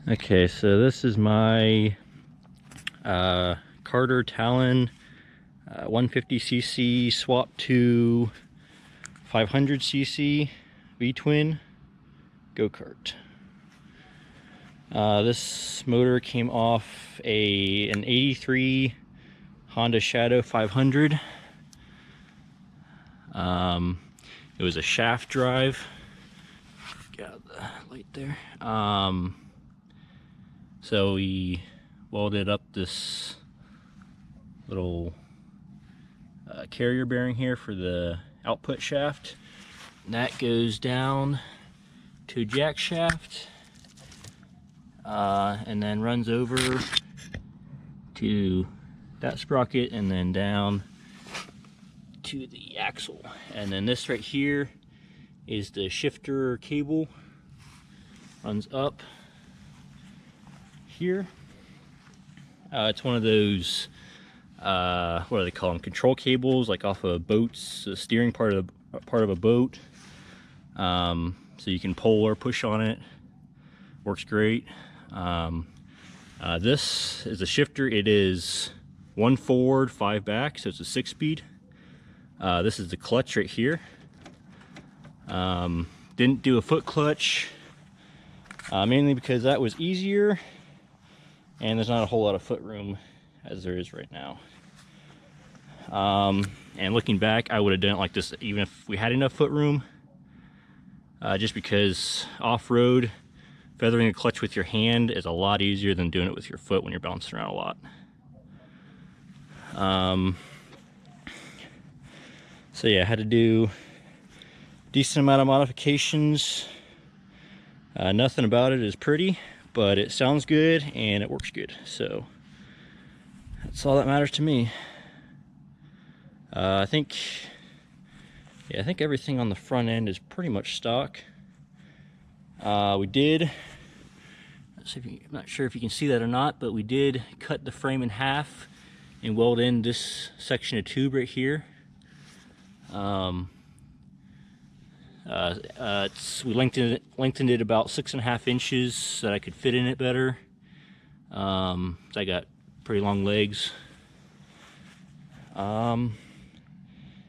Okay, so this is my Carter Talon 150cc swap to 500cc V-twin go-kart. This motor came off an 83 Honda Shadow 500. It was a shaft drive. Got the light there. So we welded up this little carrier bearing here for the output shaft. And that goes down to a jack shaft and then runs over to that sprocket and then down to the axle. And then this right here is the shifter cable, runs up here. It's one of those what do they call them, control cables, like off of boats, the steering part of a boat. So you can pull or push on it. Works great. This is a shifter. It is 1 forward, 5 back, so it's a 6-speed. This is the clutch right here. Didn't do a foot clutch, mainly because that was easier and there's not a whole lot of foot room as there is right now. And looking back, I would have done it like this even if we had enough foot room, just because off-road, feathering a clutch with your hand is a lot easier than doing it with your foot when you're bouncing around a lot. So yeah, I had to do a decent amount of modifications. Nothing about it is pretty, but it sounds good and it works good. So that's all that matters to me. I think everything on the front end is pretty much stock. We did, I'm not sure if you can see that or not, but we did cut the frame in half and weld in this section of tube right here. We lengthened it about 6.5 inches so that I could fit in it better. So I got pretty long legs.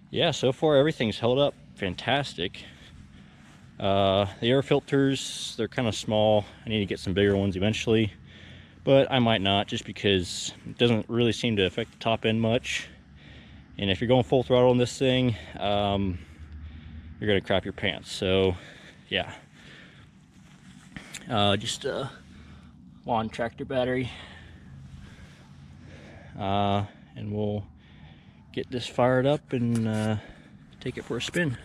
Yeah, so far everything's held up fantastic. The air filters, they're kind of small. I need to get some bigger ones eventually, but I might not, just because it doesn't really seem to affect the top end much. And if you're going full throttle on this thing, you're gonna crap your pants. So yeah, just a lawn tractor battery, and we'll get this fired up and take it for a spin.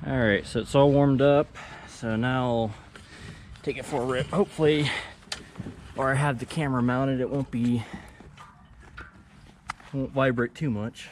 All right, so it's all warmed up, so now I'll take it for a rip. Hopefully, or I have the camera mounted, it won't vibrate too much.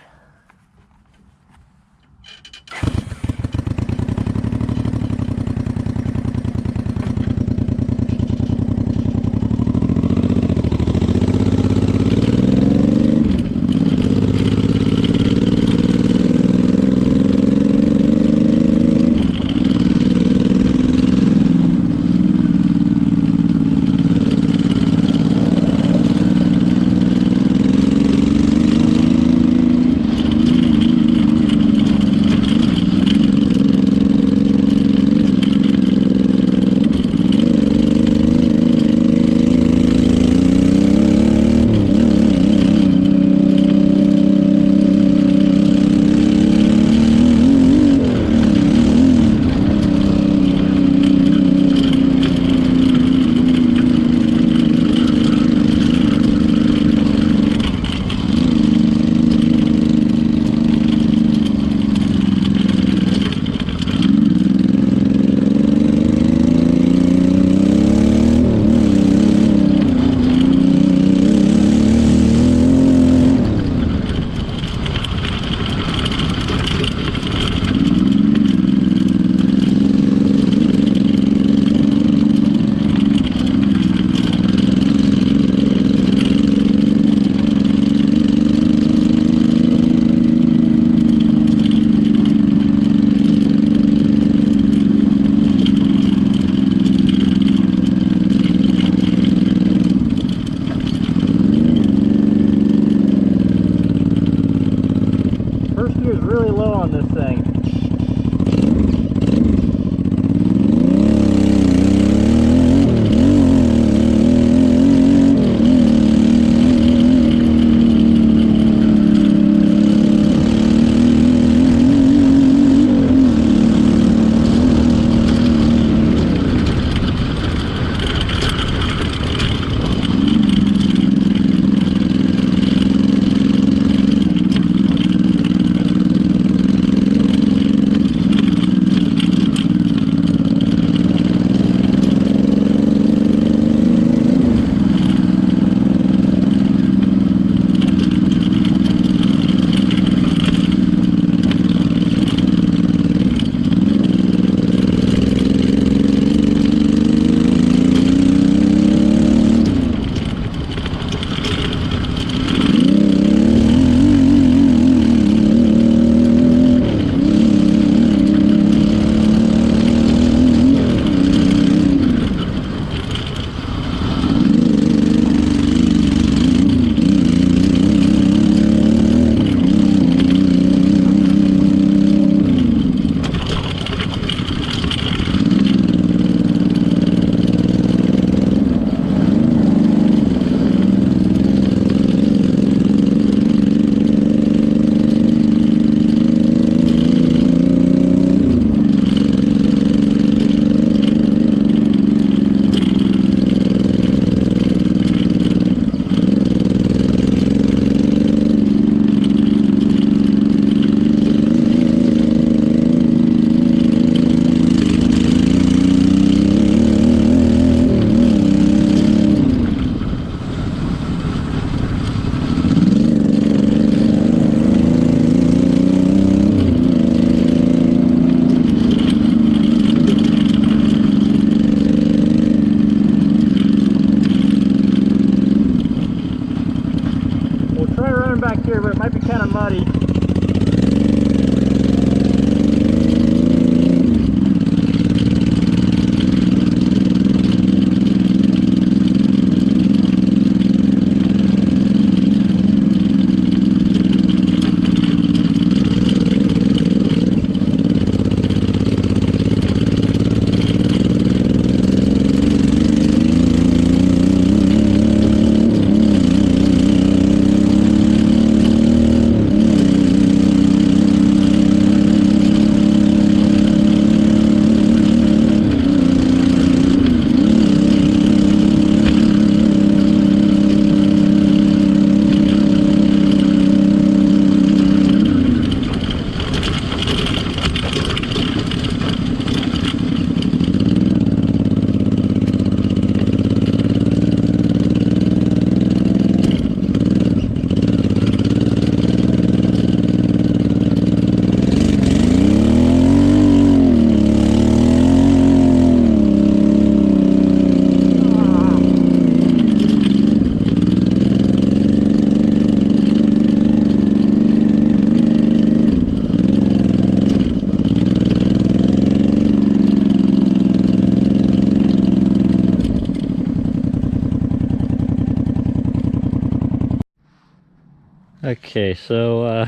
Okay, so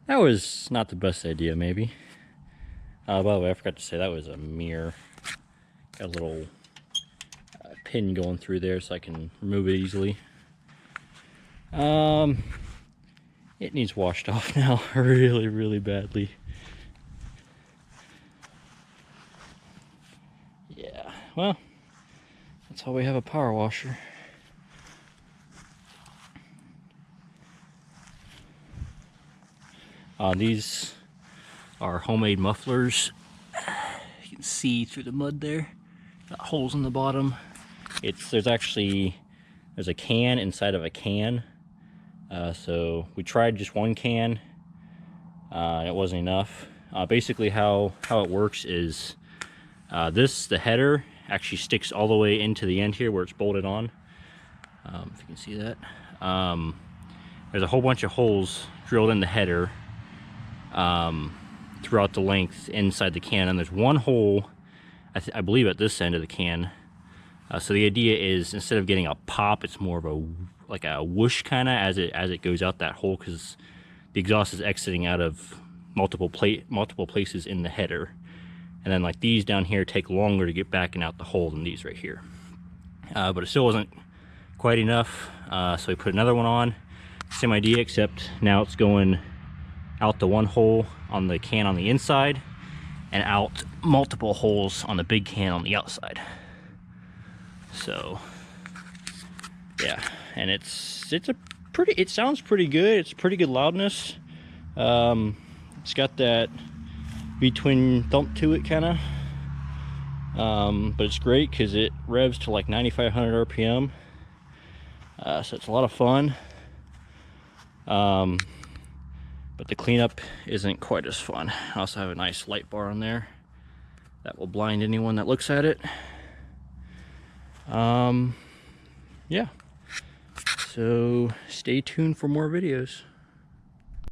that was not the best idea, maybe. By the way, I forgot to say that was a mirror. Got a little pin going through there so I can remove it easily. It needs washed off now really, really badly. Yeah, well, that's why we have a power washer. These are homemade mufflers. You can see through the mud there. Got holes in the bottom. There's a can inside of a can. So we tried just one can. It wasn't enough. Basically how it works is the header actually sticks all the way into the end here where it's bolted on. If you can see that. There's a whole bunch of holes drilled in the header throughout the length inside the can, and there's one hole I believe at this end of the can. So the idea is instead of getting a pop, it's more of a whoosh kind of as it goes out that hole, because the exhaust is exiting out of multiple places in the header, and then like these down here take longer to get back and out the hole than these right here. But it still wasn't quite enough, so we put another one on. Same idea, except now it's going out the one hole on the can on the inside and out multiple holes on the big can on the outside. So yeah, and it sounds pretty good. It's pretty good loudness. It's got that between thump to it kind of, but it's great because it revs to like 9,500 RPM. So it's a lot of fun. But the cleanup isn't quite as fun. I also have a nice light bar on there that will blind anyone that looks at it. Yeah, so stay tuned for more videos.